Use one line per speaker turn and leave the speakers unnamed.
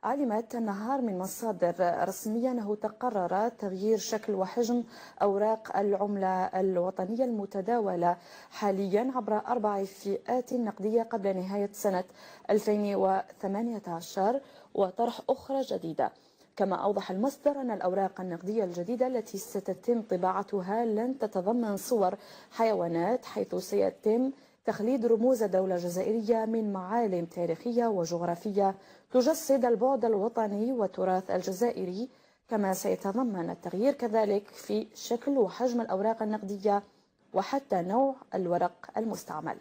علمت النهار من مصادر رسمية أنه تقرر تغيير شكل وحجم أوراق العملة الوطنية المتداولة حاليا عبر 4 فئات نقدية قبل نهاية سنة 2018 وطرح أخرى جديدة. كما أوضح المصدر أن الأوراق النقدية الجديدة التي ستتم طباعتها لن تتضمن صور حيوانات، حيث سيتم تخليد رموز الدولة الجزائرية من معالم تاريخية وجغرافية تجسد البعد الوطني والتراث الجزائري. كما سيتضمن التغيير كذلك في شكل وحجم الأوراق النقدية وحتى نوع الورق المستعمل.